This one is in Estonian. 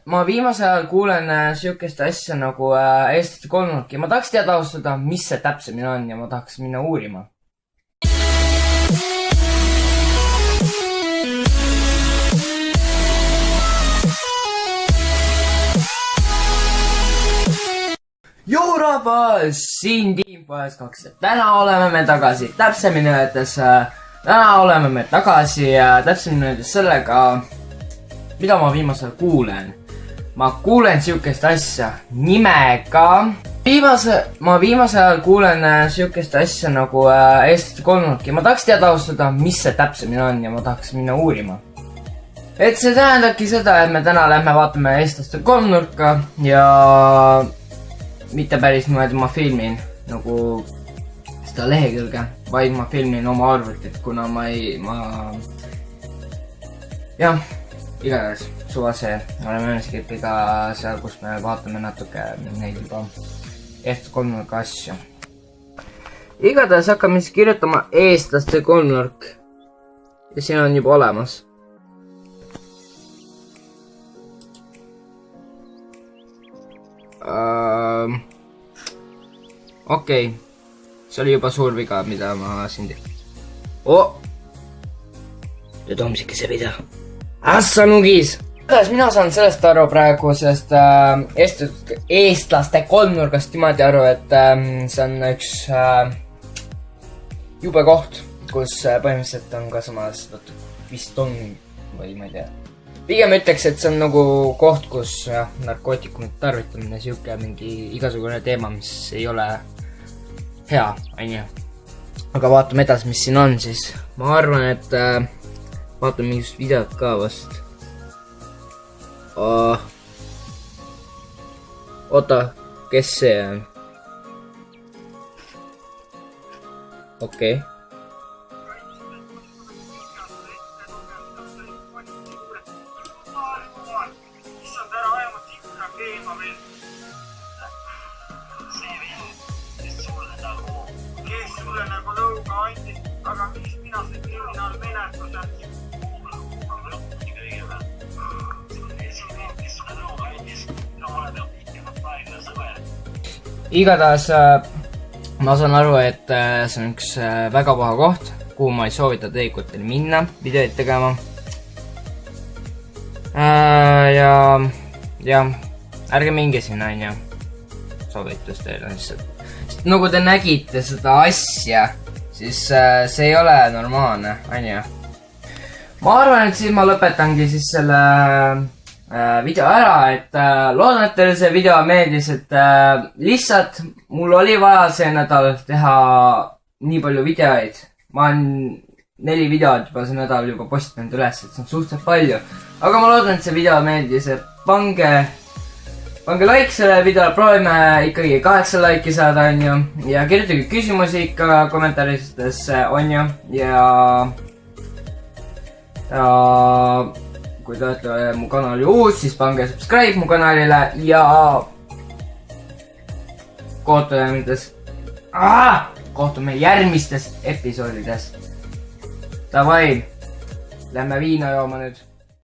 Ma viimase ajal kuulen siukest asja nagu eestlaste kolmnurk ja ma tahaks teada austada, mis see täpsemini on ja ma tahaks minna uurima. Joo rahvas, siin Team Poes 2 ja täna oleme me tagasi, täpsemini öeldes sellega, mida ma viimasel kuulen. Ma kuulen siukest asja nimega. Ma viimase ajal kuulen siukest asja nagu eestlaste kolmnurk ja ma tahaks teada austada, mis see täpsemini on ja ma tahaks minna uurima. Et see tähendabki seda, et me täna lähme vaatame eestlaste kolmnurka ja mitte päris niimoodi ma filmin nagu seda lehekülge, vaid ma filmin oma arvutit, kuna jah, igatahes suva see, oleme Unskipiga seal, kus me vaatame natuke neid juba eestlaste kolmnurka asju. Igatahes hakkame siis kirjutama eestlaste kolmnurk ja siin on juba olemas. Okei. See oli juba suur viga, mida ma siin tegin. Nüüd on siuke see video. Assa nugis! Mina saan sellest aru praegu, sest eestlaste kolmnurgast niimoodi aru, et see on üks jube koht, kus põhimõtteliselt on ka samas vist on või ma ei tea. Pigem ütleks, et see on nagu koht, kus narkootikumid tarvitamine, siuke mingi igasugune teema, mis ei ole hea, ainu. Aga vaatame edasi, mis siin on siis. Ma arvan, et vaatame mingist videot ka vast. Oota, kes see on? Okei. Sulle nagu nõuga andis, aga miks mina see kriminaalmenetlus on? Igatahes ma saan aru, et see on üks väga paha koht, kuhu ma ei soovita teikutel minna videoid tegema. Ja ärge minge sinna, ainu. Soovitus teile lihtsalt. Nagu te nägite seda asja, siis see ei ole normaalne, ainu. Ma arvan, et siis ma lõpetangi siis selle video ära, et loodan, et teile see video meeldis, et lihtsalt mul oli vaja see nädal teha nii palju videoid. Ma olen 4 videot juba see nädal juba postitanud üles, et see on suhteliselt palju. Aga ma loodan, et see video meeldis, et pange like sellele videole, proovime ikkagi 8 like'i saada, onju. Ja kirjutage küsimusi ikka kommentaaridesse, onju. Ja kui te olete mu kanali uus, siis pange subscribe mu kanalile ja kohtume järgmistes episoodides. Davai, lähme viina jooma nüüd.